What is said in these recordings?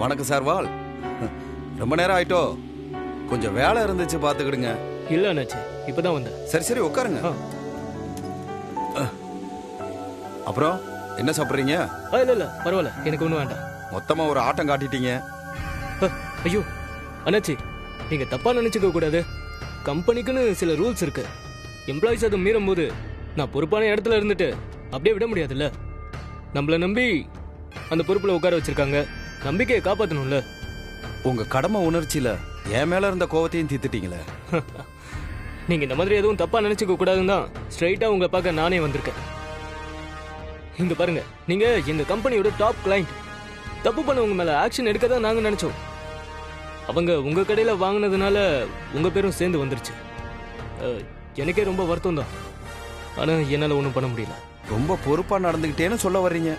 வணக்கம் சார் வால். ரொம்ப நேரம் ஆயிட்டோ, கொஞ்சம் வேலை இருந்துச்சு பாத்துக்கிடுங்க. இல்ல அண்ணாச்சி, இப்பதான் வந்தேன். சரி சரி உட்காருங்க. அப்புறம் என்ன சாப்பிடுறீங்க? இல்ல இல்ல பரவாயில்ல, எனக்கு ஒண்ணும் வேண்டாம். மொத்தமா ஒரு ஆட்டம் காட்டிட்டீங்க. ஐயோ அண்ணாச்சி, நீங்க தப்பா நினைச்சுக்க கூடாது. கம்பெனிக்குன்னு சில ரூல்ஸ் இருக்கு. எம்ப்ளாயிஸ் அதை மீறும் போது நான் பொறுப்பான இடத்துல இருந்துட்டு அப்படியே விட முடியாதுல்ல. நம்மள நம்பி அந்த பொறுப்புல உட்கார வச்சிருக்காங்க, நம்பிக்கையை காப்பாத்தணும்ல. உங்க கடமை உணர்ச்சியில என் மேல இருந்த கோவத்தையும் தீர்த்துட்டீங்களே. நீங்க இந்த மாதிரி எதுவும் தப்பா நினைச்சுக்க கூடாதுன்னு தான் ஸ்ட்ரைட்டா உங்களை பார்க்க நானே வந்திருக்கேன். இங்க பாருங்க, நீங்க எங்க கம்பெனியோட டாப் கிளைண்ட். தப்பு பண்ணவங்க மேல ஆக்ஷன் எடுக்க தான் நாங்க நினைச்சோம். அவங்க உங்க கடையில வாங்கினதுனால உங்க பேரும் சேர்ந்து வந்துருச்சு. எனக்கே ரொம்ப வருத்தம் தான், ஆனா என்னால ஒன்றும் பண்ண முடியல. ரொம்ப பொறுப்பா நடந்துகிட்டேன்னு சொல்ல வர்றீங்க.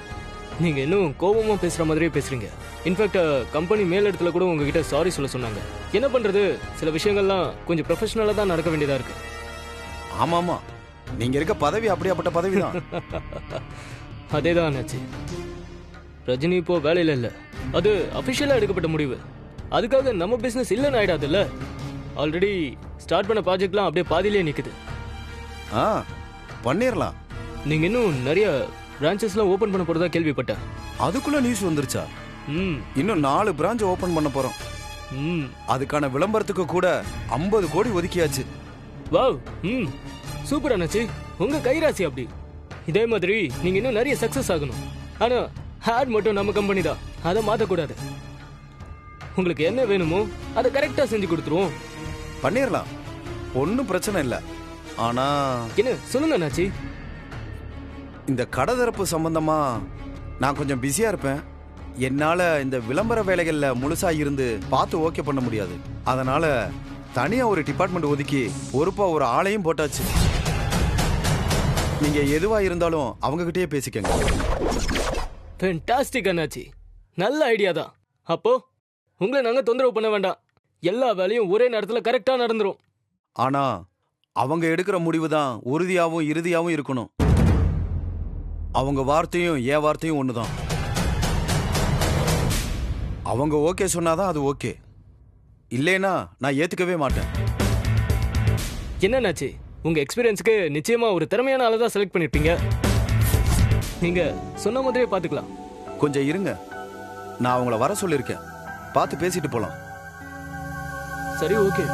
நீங்க இன்னும் கோபமா பேசுற மாதிரியே பேசுறீங்க. இன்ஃபேக்ட் கம்பெனி மேலிடத்துல கூட உங்ககிட்ட சாரி சொல்ல சொன்னாங்க. என்ன பண்றது, சில விஷயங்கள்லாம் கொஞ்சம் ப்ரொஃபஷனலா தான் நடக்க வேண்டியதா இருக்கு. ஆமா ஆமா, நீங்க இருக்க பதவி அப்படியாப்பட்ட பதவி தான். அதேதான் ஆச்சு. ரஜினி இப்போ வேலையில இல்ல, அது அபிஷியலா எடுக்கப்பட்ட முடிவு. அதுக்காக நம்ம பிசினஸ் இல்லைன்னு ஆயிடாது இல்ல. ஆல்ரெடி ஸ்டார்ட் பண்ண ப்ராஜெக்ட்லாம் அப்படியே பாதியிலே நிக்குது. பண்ணிரலாம். நீங்க இன்னும் நிறைய பிரான்ச்சஸ்லாம் ஓபன் பண்ண போறதா கேள்விப்பட்டேன். அதுக்குள்ள நியூஸ் வந்துருச்சா? இன்னும் 4 பிரான்ச் ஓபன் பண்ண போறோம். அதுக்கான விளம்பரத்துக்கு கூட 50 கோடி ஒதுக்கியாச்சு. வாவ், சூப்பர் அண்ணாச்சி, உங்க கைராசி அப்படி. இதே மாதிரி நீங்க இன்னும் நிறைய சக்சஸ் ஆகணும். ஆனா ஆட் மட்டும் நம்ம கம்பெனி தான், அதை மாத்தக்கூடாது. உங்களுக்கு என்ன வேணுமோ அதை கரெக்டா செஞ்சு கொடுத்துருவோம். பண்ணிரலாம், ஒன்னும் பிரச்சனை இல்ல. ஆனா என்ன சொல்லுங்க அண்ணாச்சி. இந்த கடை திறப்பு சம்பந்தமா நான் கொஞ்சம் பிஸியா இருப்பேன். என்னால இந்த விளம்பர வேலைகள்ல முழுசா இருந்து பார்த்து ஓகே பண்ண முடியாது. அதனால தனியா ஒரு டிபார்ட்மெண்ட் ஒதுக்கி பொறுப்பா ஒரு ஆளையும் போட்டாச்சு. நீங்க எதுவா இருந்தாலும் அவங்க கிட்டயே பேசிக்கங்க. ஃபேண்டாஸ்டிக் அண்ணாச்சி, நல்ல ஐடியா தான். அப்போ உங்களை நாங்க தொந்தரவு பண்ண வேண்டாம், எல்லா வேலையும் ஒரே நேரத்துல கரெக்டா நடந்துரும். ஆனா அவங்க எடுக்கிற முடிவு தான் உறுதியாவும் இறுதியாவும் இருக்கணும். அவங்க வார்த்தையும் என் வார்த்தையும் ஒண்ணுதான். அவங்க ஓகே சொன்னாதான் அது ஓகே, இல்லைனா நான் ஏத்துக்கவே மாட்டேன். என்னன்னாச்சு, உங்க எக்ஸ்பீரியன்ஸ்க்கு நிச்சயமா ஒரு திறமையான ஆளை தான் செலக்ட் பண்ணிருப்பீங்க. நீங்க சொன்ன மாதிரியே பாத்துக்கலாம். கொஞ்சம் இருங்க, நான் அவங்கள வர சொல்லிருக்கேன், பார்த்து பேசிட்டு போலாம். சரி, ஓகே.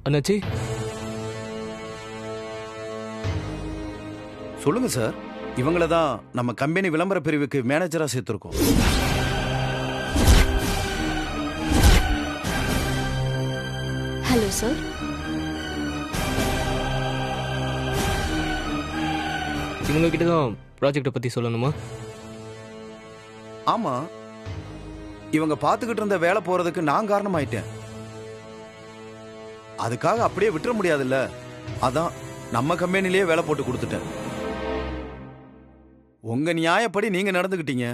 அண்ணாச்சி, சொல்லுங்க சார். இவங்கள தான் நம்ம கம்பெனி விளம்பர பிரிவுக்கு மேனேஜரா சேர்த்திருக்கோம். Hello sir. இவங்க கிட்ட தான் ப்ராஜெக்ட பத்தி சொல்லணுமா? ஆமா, இவங்க பாத்துக்கிட்டு இருந்த வேலை போறதுக்கு நான் காரணமாயிட்டேன். அதுக்காக அப்படியே விட்டுற முடியாதுல்ல. அதான் நம்ம கம்பெனிலேயே வேலை போட்டு கொடுத்துட்டேன். உங்க நியாயப்படி நீங்க நடந்துக்கிட்டீங்க,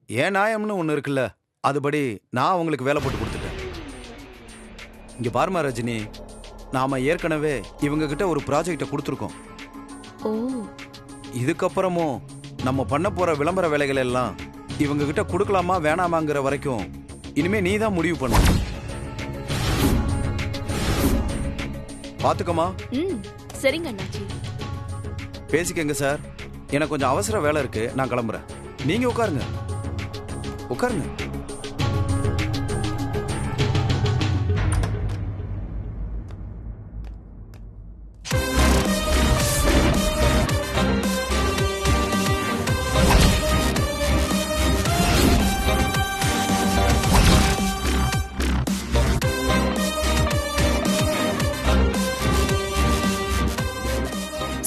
ஏன் நியாயம்னு ஒண்ணு இருக்குல்ல, அதுபடி நான் உங்களுக்கு வேலை போட்டு கொடுத்துட்டேன். இங்க பாருமா ரஜினி, நாம ஏற்கனவே இவங்க கிட்ட ஒரு ப்ராஜெக்ட கொடுத்துருக்கோம். ஓ, இதுக்கப்புறமும் நம்ம பண்ண போற விளம்பர வேலைகள் எல்லாம் இவங்க கிட்ட கொடுக்கலாமா வேணாமாங்கிற வரைக்கும் இனிமே நீ தான் முடிவு பண்ணணும். பாத்துக்கமா. சரிங்க அண்ணாச்சி. பேசிக்கங்க சார். எனக்கு கொஞ்சம் அவசர வேலை இருக்கு, நான் கிளம்புறேன். நீங்க உட்காருங்க, உட்காருங்க.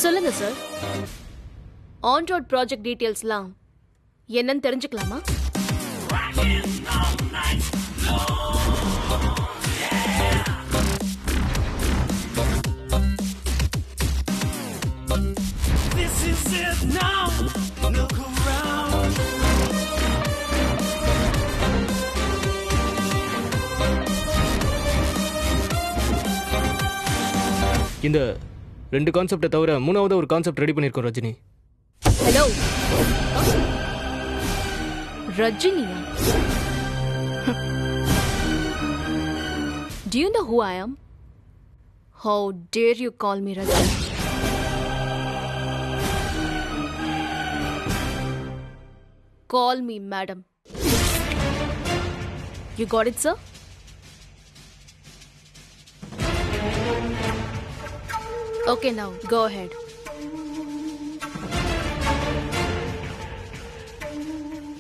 சொல்லுங்க சார். ஆன் ரோட் ப்ராஜெக்ட் டீடைல்ஸ்லாம் என்னன்னு தெரிஞ்சுக்கலாமா? இந்த 2 கான்செப்டை தவிர 3வது ஒரு கான்செப்ட் ரெடி பண்ணியிருக்கோம் ரஜினி. ஹலோ, ரஜினியா? Do you know who I am? How dare you call me Rajini? Call me madam. You got it, sir? Okay, now go ahead.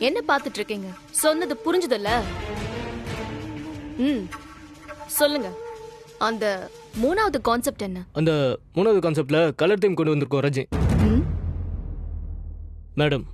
என்ன பார்த்துட்டு இருக்கீங்க? சொன்னது புரிஞ்சுதல்ல? சொல்லுங்க. அந்த 3வது கான்செப்ட் என்ன? அந்த 3வது கான்செப்ட்ல கலர் தீம் கொண்டு வந்திருக்கோம் ரஜினி. மேடம்,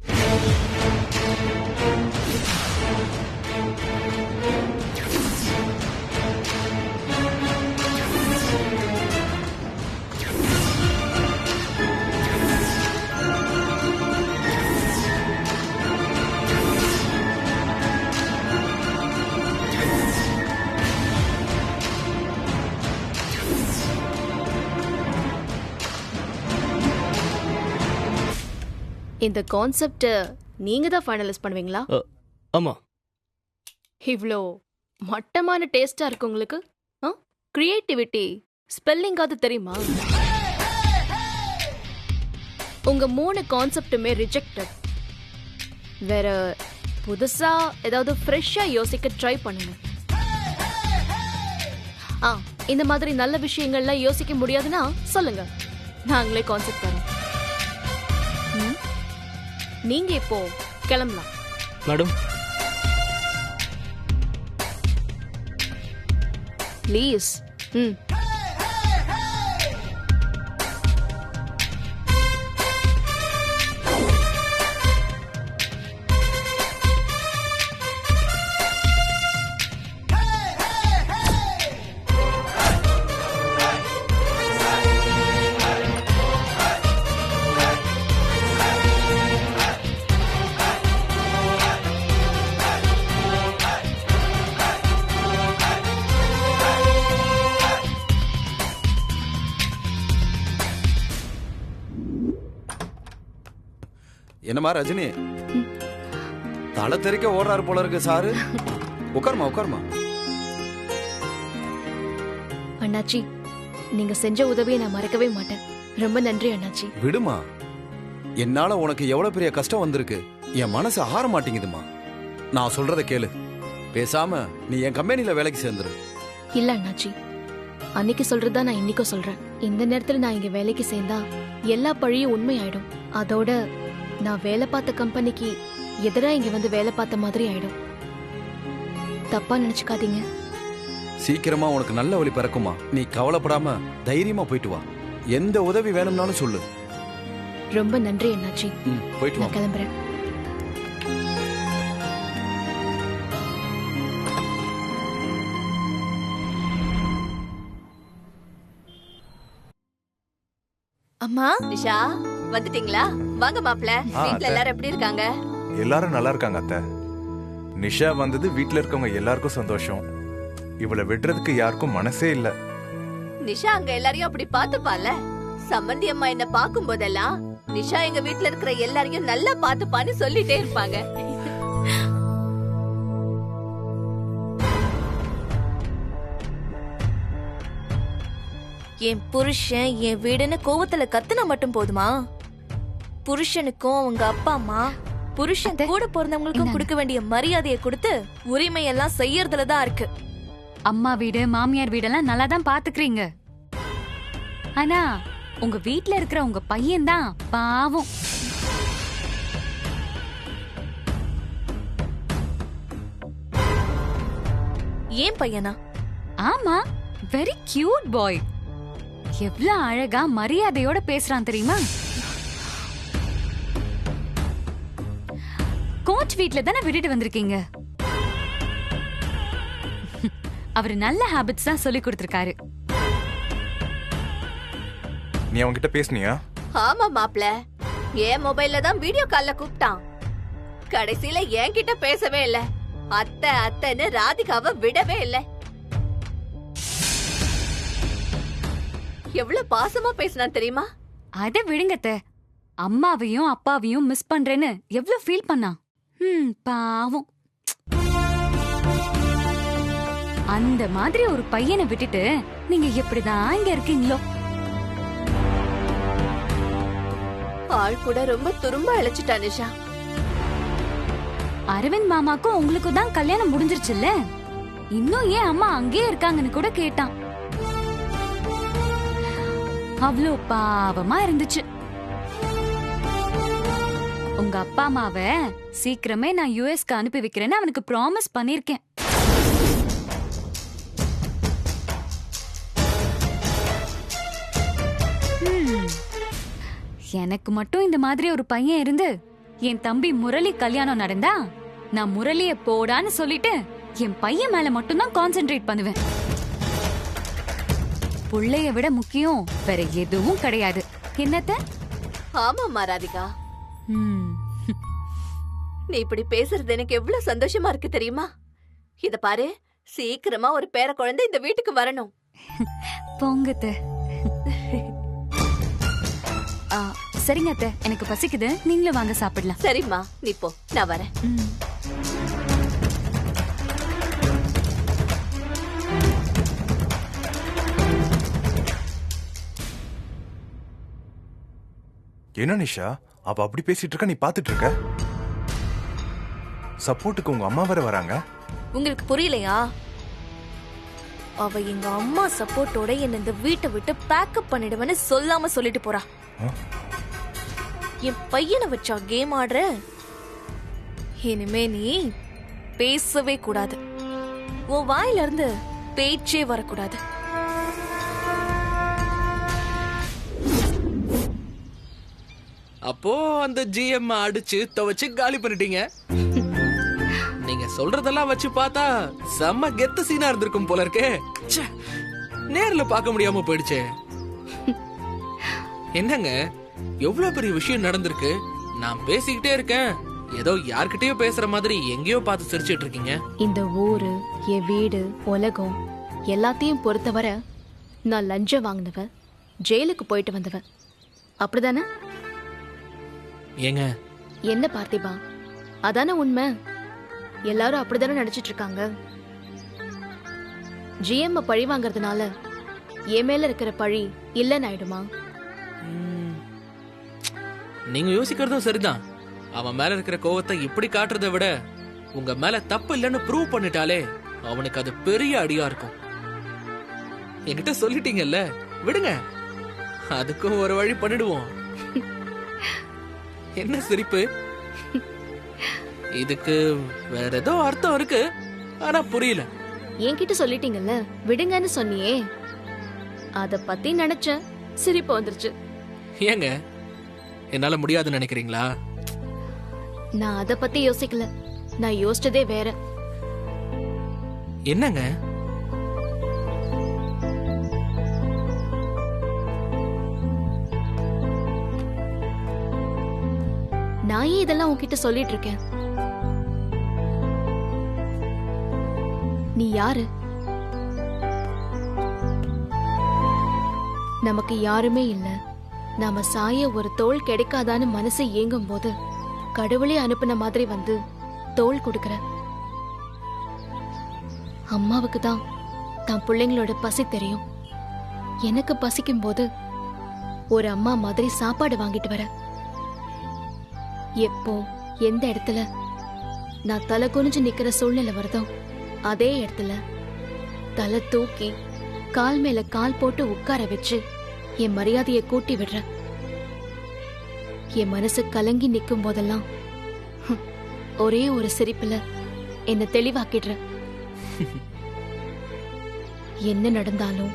இந்த கான்செப்ட் நீங்க தான் ஃபைனலைஸ் பண்ணுவீங்களா? ஆமா. இவ்ளோ மட்டமான டேஸ்டா இருக்கு உங்களுக்கு. கிரியேட்டிவிட்டி ஸ்பெல்லிங்காவது தெரியுமா? உங்க 3 கான்செப்ட்டுமே ரிஜெக்டட். வேற புதுசா ஏதாவது ஃப்ரெஷ்ஷா யோசிக்க ட்ரை பண்ணுங்க. இந்த மாதிரி நல்ல விஷயங்கள்லாம் யோசிக்க முடியாதுன்னா சொல்லுங்க, நாங்களே கான்செப்ட் தரோம். நீங்க இப்போ கிளம்பலாம். Madam please. என்னமா ரஜினி, தலை தெறிக்க ஓடுறாரு போல இருக்கு சாரு. உட்காருமா, உட்காருமா. அண்ணாச்சி, நீங்க செஞ்ச உதவியை நான் மறக்கவே மாட்டேன். ரொம்ப நன்றி அண்ணாச்சி. விடுமா, என்னால உனக்கு எவ்வளவு பெரிய கஷ்டம் வந்திருக்கு. என் மனசு ஆற மாட்டேங்குதுமா. நான் சொல்றத கேளு. பேசாம நீ என் கம்பெனில வேலைக்கு சேர்ந்துரு. இல்ல அண்ணாச்சி, அன்னைக்கு சொல்றதா நான் இன்னைக்கும் சொல்றேன். இந்த நேரத்துல நான் இங்க வேலைக்கு சேர்ந்தா எல்லா பழியும் உண்மையாயிடும். அதோட நான் வேலை பார்த்த கம்பெனிக்கு எதிரா இங்க வந்து வேலை பார்த்த மாதிரி ஆயிடும். தப்பா நினைச்சுக்காதீங்க. சீக்கிரமா உனக்கு நல்ல வழி பிறக்குமா. நீ கவலைப்படாம தைரியமா போயிட்டு வா. எந்த உதவி வேணும்னாலும் சொல்லு. ரொம்ப நன்றி அண்ணாச்சி. போயிட்டு வா. நான் கிளம்புறேன். அம்மா, நிஷா வந்துட்டீங்களா? வாங்க மாப்ள. வீட்ல எல்லாரும் எப்படி இருக்காங்க? எல்லாரும் நல்லா இருக்காங்க அத்தை. நிஷா வந்தது வீட்ல இருக்கவங்க எல்லாருக்கும் சந்தோஷம். இவளை விடுறதுக்கு யாருக்கும் மனசே இல்ல. நிஷா அங்க எல்லாரையும் அப்படி பாத்துப்பால. சம்மந்தி அம்மா என்ன பாக்கும் போதெல்லாம் நிஷா எங்க வீட்ல இருக்கிற எல்லாரையும் நல்லா பாத்துப்பான்னு சொல்லிட்டே இருப்பாங்க. என் புருஷன் என் வீடுன்னு கோவத்துல கத்துனா மட்டும் போதுமா? புருஷனுக்கும் அவங்க அப்பா அம்மா புருஷன் கூட பிறந்தவங்களுக்கும் கொடுக்க வேண்டிய மரியாதையை கொடுத்து உரிமையெல்லாம் செய்யறதுலதான் இருக்கு. அம்மா வீடு மாமியார் வீடெல்லாம் நல்லா தான் பாத்துக்கிறீங்க. ஆனா உங்க வீட்ல இருக்கிற உங்க பையன் தான் பாவம். ஏன் பையனா? ஆமா, வெரி கியூட் பாய். எவ்வளவு அழகா மரியாதையோட பேசுறான் தெரியுமா? கோச் வீட்ல தானே விட்டுட்டு வந்திருக்கீங்க. அவரு நல்ல ஹாபிட்ஸ் தான் சொல்லி கொடுத்திருக்காரு. நீ அவன்கிட்ட பேசுனியா? ஆமா மாப்ள, என் மொபைல்ல தான் வீடியோ கால்ல கூப்பிட்டான். கடைசியில என்கிட்ட பேசவே இல்ல. அத்தை அத்தைன்னு ராதிகாவை விடவே இல்ல. எவ்வளவு பாசமா பேசினான் தெரியுமா? அத விடுங்கத்த. அம்மாவையும் அப்பாவையும் மிஸ் பண்றேன்னு எவ்வளவு ஃபீல் பண்ணா. பாவம். அந்த மாதிரி ஒரு பையனை விட்டுட்டு நீங்க எப்படிதான் இங்க இருக்கீங்களோ? ஆள் கூட ரொம்ப துரும்ப அழைச்சிட்டா நிஷா. அரவிந்த் மாமாக்கும் உங்களுக்கும் தான் கல்யாணம் முடிஞ்சிருச்சுல்ல, இன்னும் ஏன் அம்மா அங்கேயே இருக்காங்கன்னு கூட கேட்டான். அவ்வளோ பாவமா இருந்துச்சு. உங்க அப்பா அம்மாவை சீக்கிரமே நான் யுஎஸ்க்கு அனுப்பி வைக்கிறேன்னு அவனுக்கு ப்ராமிஸ் பண்ணிருக்கேன். எனக்கு மட்டும் இந்த மாதிரி ஒரு பையன் இருந்து என் தம்பி முரளி கல்யாணம் நடந்தா நான் முரளிய போடான்னு சொல்லிட்டு என் பையன் மேல மட்டும்தான் கான்சென்ட்ரேட் பண்ணுவேன். புள்ளைய விட முக்கியம் வேற எதுவும் கிடையாது. என்னத்த? ஆமாமா ராதிகா, நீ இப்படி பேசுறது எனக்கு எவ்வளவு சந்தோஷமா இருக்கு தெரியுமா? இத பாரு, சீக்கிரமா ஒரு பேர குழந்தை இந்த வீட்டுக்கு வரணும். போங்கத்த. சரிங்க அத்தை, எனக்கு பசிக்குது, நீங்களும் வாங்க சாப்பிடலாம். சரிம்மா, நீ போ, நான் வரேன். என்ன நிஷா, அவ அப்படி பேசிட்டு இருக்க, நீ பாத்துட்டு இருக்க? சப்போர்ட்டுக்கு உங்க அம்மா வேற வராங்க. உங்களுக்கு புரியலையா? அவ எங்க அம்மா சப்போர்ட்டோட என்ன இந்த வீட்டை விட்டு பேக்கப் பண்ணிடுவேன்னு சொல்லாம சொல்லிட்டு போறா. என் பையனை வச்சா கேம் ஆடுற? இனிமே நீ பேசவே கூடாது. உன் வாயில இருந்து பேச்சே வரக்கூடாது. அப்போ அந்த ஜிஎம் அடிச்சு துவைச்சு காலி பண்ணிட்டீங்க. நீங்க சொல்றதெல்லாம் வச்சு பார்த்தா செம்ம கெத்த சீனா இருந்திருக்கும் போல இருக்கே. நேர்ல பார்க்க முடியாம போயிடுச்சே. என்னங்க, எவ்வளவு பெரிய விஷயம் நடந்திருக்கு. நான் பேசிக்கிட்டே இருக்கேன், ஏதோ யார்கிட்டயோ பேசுற மாதிரி எங்கேயோ பார்த்து சிரிச்சிட்டு இருக்கீங்க. இந்த ஊரு, என் வீடு, உலகம் எல்லாத்தையும் பொறுத்தவரை நான் லஞ்சம் வாங்கினவ, ஜெயிலுக்கு போயிட்டு வந்தவ, அப்படிதானே? ஏங்க, என்ன பார்த்திபா, அதானே உண்மை. எல்லாரும் அப்படிதானே நடிச்சிட்டு இருக்காங்க. ஜிஎம் பழி வாங்கறதுனால என் மேல இருக்கிற பழி இல்லன்னு ஆயிடுமா? நீங்க யோசிக்கிறதும் சரிதான். அவன் மேல இருக்கிற கோவத்தை இப்படி காட்டுறதை விட உங்க மேல தப்பு இல்லைன்னு ப்ரூவ் பண்ணிட்டாலே அவனுக்கு அது பெரிய அடியா இருக்கும். என்கிட்ட சொல்லிட்டீங்கல்ல, விடுங்க, அதுக்கும் ஒரு வழி பண்ணிடுவோம். என்ன சிரிப்பு? இதுக்கு வேற ஏதோ அர்த்தம் இருக்கு, ஆனா புரியல. என்கிட்ட சொல்லிட்டீங்கல்ல, விடுங்கன்னு சொன்னியே, அத பத்தி நினைச்ச சிரிப்பு வந்துருச்சு. ஏங்க, என்னால முடியாதுன்னு நினைக்கிறீங்களா? நான் அத பத்தி யோசிக்கல, நான் யோசிச்சதே வேற. என்னங்க? நான் ஏன் இதெல்லாம் உன்கிட்ட சொல்லிட்டு இருக்கேன்? நீ யாரு? நமக்கு யாருமே இல்ல, நாம சாய ஒரு தோள் கிடைக்காதான்னு மனசு ஏங்கும் போது கடவுளே அனுப்புன மாதிரி வந்து தோள் கொடுக்கற. அம்மாவுக்கு தான் தன் பிள்ளைங்களோட பசி தெரியும். எனக்கு பசிக்கும் போது ஒரு அம்மா மாதிரி சாப்பாடு வாங்கிட்டு வர. எப்போ எந்த இடத்துல நான் தலை குனிஞ்சு நிக்கிற சூழ்நிலை வருதோ அதே இடத்துல தலை தூக்கி கால் மேல கால் போட்டு உட்கார வச்சு என் மரியாதையை கூட்டி விடுற. என் மனசு கலங்கி நிக்கும் போதெல்லாம் ஒரே ஒரு சிரிப்புல என்ன தெளிவாக்கிடுற. என்ன நடந்தாலும்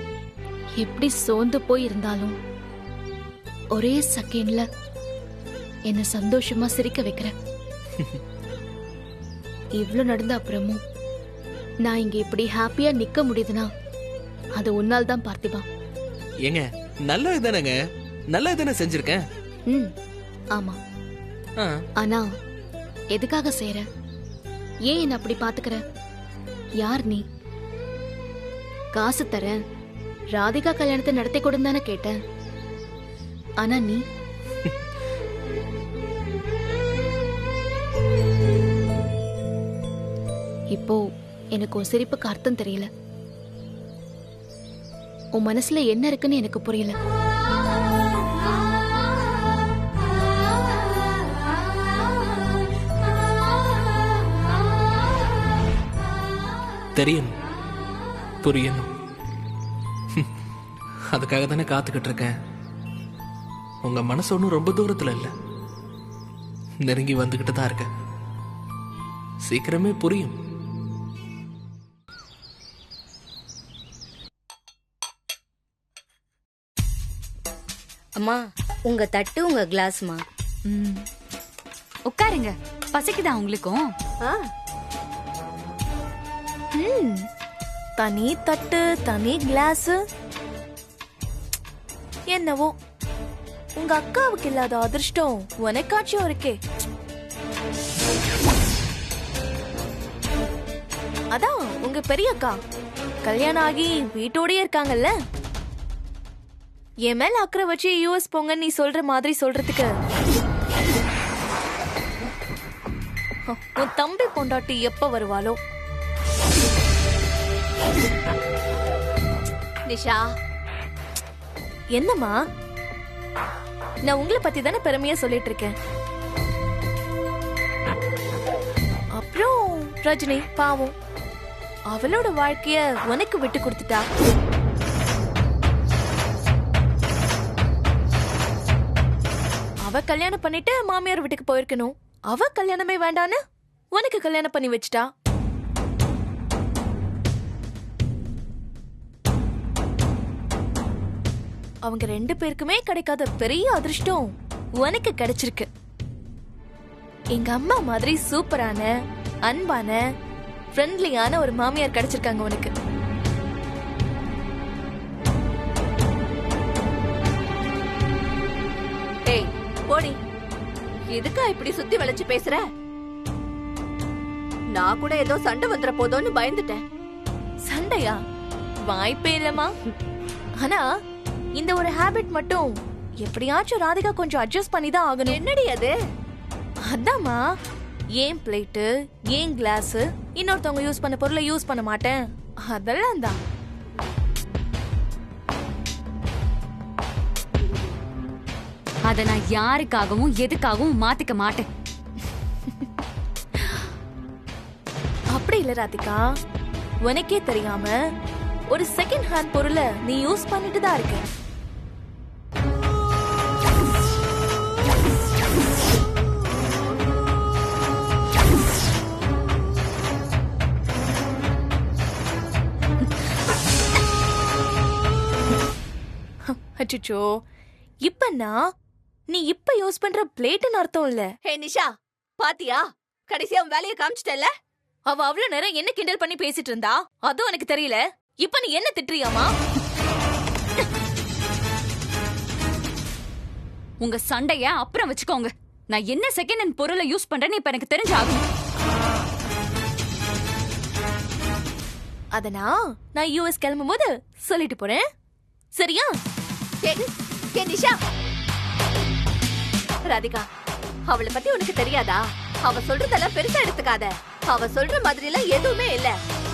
எப்படி சோர்ந்து போய் இருந்தாலும் ஒரே செகண்ட்ல என்ன சந்தோஷமா சிரிக்க வைக்கிற. இவ்ளோ நடந்த அப்புறமும் நான் இங்க இப்படி ஹாப்பியா நிக்க முடியுதுன்னா அது உன்னால் தான் பார்த்திபா. ஏங்க நல்லது தானேங்க, நல்லது தானே செஞ்சிருக்கேன். ஆமா, ஆனா எதுக்காக செய்யற? ஏன் என்ன அப்படி பாத்துக்கிற? யார் நீ? காசு தரேன், ராதிகா கல்யாணத்தை நடத்தி கொடுந்தானே கேட்டேன். ஆனா நீ இப்போ எனக்கு ஒரு சிரிப்புக்கு அர்த்தம் தெரியல. உன் மனசுல என்ன இருக்குன்னு எனக்கு புரியல. தெரியணும், புரியணும். அதுக்காக தானே காத்துக்கிட்டு இருக்கேன். உங்க மனசு ஒன்றும் ரொம்ப தூரத்துல இல்ல, நெருங்கி வந்துகிட்டு தான் இருக்க. சீக்கிரமே புரியும். அம்மா, உங்க தட்டு உங்க கிளாஸ்மா. உட்காருங்க. பசிக்குதா உங்களுக்கும்? தனி தட்டு தனி கிளாஸ். என்னவோ உங்க அக்காவுக்கு இல்லாத அதிர்ஷ்டம் உனக்காச்சும் இருக்கே. அதான் உங்க பெரிய அக்கா கல்யாணம் ஆகி வீட்டோடயே இருக்காங்கல்ல. என் மேல அக்கறை வச்சு யூஎஸ் போங்கன்னு நீ சொல்ற மாதிரி சொல்றதுக்கு உன் தம்பி பொண்டாட்டி எப்ப வருவாளோ? நிஷா, என்னம்மா, நான் உங்களை பத்தி தானே பெருமையா சொல்லிட்டு இருக்கேன். அப்புறம் ரஜினி பாவம், அவளோட வாழ்க்கைய உனக்கு விட்டு கொடுத்துட்டா. அவ கல்யாணம் பண்ணிட்டு மாமியார் வீட்டுக்கு போயிருக்கணும். அவ கல்யாணமே வேண்டான்னு உனக்கு கல்யாணம் பண்ணி வச்சிட்டா. அவங்க ரெண்டு பேருக்குமே கிடைக்காத பெரிய அதிர்ஷ்டம் உனக்கு கிடைச்சிருக்கு. எங்க அம்மா மாதிரி சூப்பரான, அன்பான, ஃப்ரெண்ட்லியான ஒரு மாமியார் கிடைச்சிருக்காங்க உனக்கு. ஏய் போடி, எதுக்கா இப்படி சுத்தி வளைச்சு பேசுற? நான் கூட ஏதோ சண்டை வந்துற போதோன்னு பயந்துட்டேன். சண்டையா? வாய்ப்பே இல்லம்மா. ஆனா இந்த ஒரு ஹாபிட் மட்டும் எப்படியாச்சும் ராதிகா கொஞ்சம் அட்ஜஸ்ட் பண்ணி தான் ஆகணும். என்னடி அது? அதாம்மா, ஏன் பிளேட்டு, ஏன் கிளாஸ், இன்னொருத்தவங்க யூஸ் பண்ண பொருளை யூஸ் பண்ண மாட்டேன், அதெல்லாம் தான். அத நான் யாருக்காகவும் எதுக்காகவும் மாத்திக்க மாட்டேன். அப்படி இல்ல ராதிகா, உனக்கே தெரியாம ஒரு செகண்ட் ஹேண்ட் பொருளை நீ யூஸ் பண்ணிட்டு தான் இருக்க. அச்சோ, இப்பன்னா நீ இப்ப யூஸ் பண்ற பிளேட்னு அர்த்தம் இல்ல. ஹே நிஷா, பாத்தியா கடைசியா உன் வேலையை காமிச்சிட்டல? அவ அவ்வளவு நேரம் என்ன கிண்டல் பண்ணி பேசிட்டு இருந்தா அதுவும் எனக்கு தெரியல. இப்ப நீ என்ன திட்டுறியாமா? உங்க சண்டைய அப்புறம் வச்சுக்கோங்க. நான் என்ன செகண்ட் ஹேண்ட் பொருளை யூஸ் பண்றேன்னு இப்ப எனக்கு தெரிஞ்சாகும். அதனா நான் யூஎஸ் கிளம்பும் போது சொல்லிட்டு போறேன், சரியா? நிஷா, ராதிகா, அவளை பத்தி உனக்கு தெரியாதா? அவ சொல்றதெல்லாம் பெருசா எடுத்துக்காத. அவ சொல்ற மாதிரி எல்லாம் எதுவுமே இல்ல.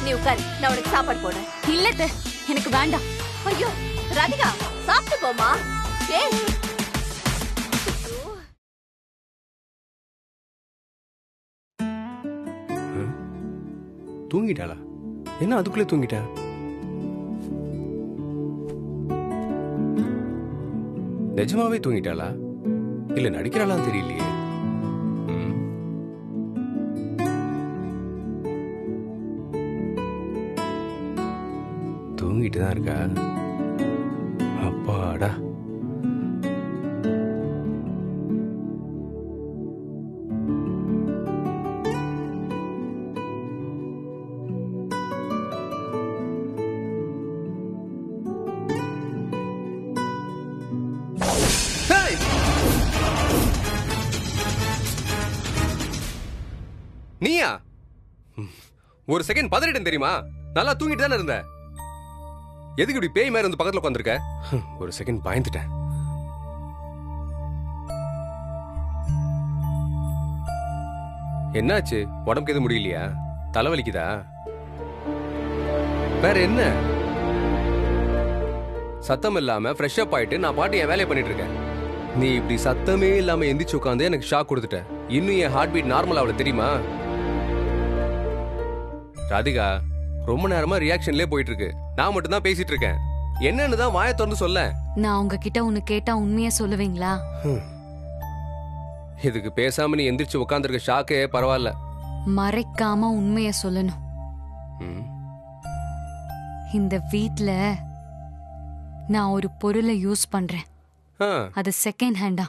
நீ உட்கார், நான் உனக்கு சாப்பாடு போடுறேன். இல்ல அத்தை, எனக்கு வேண்டாம். ஐயோ ராதிகா, சாப்பிட்டு போமா. ஏய் தூங்கிட்டாளா? என்ன அதுக்குள்ளே தூங்கிட்டா? நிஜமாவே தூங்கிட்டாளா இல்ல நடிக்கிறாளான்னு தெரியலையே. தூங்கிட்டு தான் இருக்கா. அப்பாடா. நீயா? ஒரு செகண்ட் பதறிட்டேன் தெரியுமா? நல்லா தூங்கிட்டு தானே இருந்த. எதுக்கு இப்படி பேய் மாதிரி வந்து பக்கத்துல உட்காந்துருக்க? ஒரு செகண்ட் பயந்துட்டேன். என்னாச்சு? உடம்புக்கு எதுவும் முடியலையா? தலைவலிக்குதா? வேற என்ன? சத்தம் இல்லாம ஃப்ரெஷ் அப் ஆயிட்டு நான் பாட்டு என் வேலையை பண்ணிட்டு இருக்கேன். நீ இப்படி சத்தமே இல்லாம எந்திரிச்சு உட்காந்து எனக்கு ஷாக் கொடுத்துட்ட. இன்னும் என் ஹார்ட் பீட் நார்மல் ஆகல தெரியுமா? ராதிகா, ரொம்ப நேரமா ரியாக்ஷன்லயே போயிட்டு இருக்கு. நான் மட்டும் தான் பேசிட்டு இருக்கேன். என்னன்னு தான் வாயை திறந்து சொல்ல. நான் உங்ககிட்ட ஒன்னு கேட்டா உண்மையா சொல்லுவீங்களா? இதுக்கு பேசாம நீ எந்திரிச்சு உட்காந்துருக்க ஷாக்கே பரவாயில்ல. மறைக்காம உண்மைய சொல்லணும். இந்த வீட்ல நான் ஒரு பொருளை யூஸ் பண்றேன். அது செகண்ட் ஹேண்டா.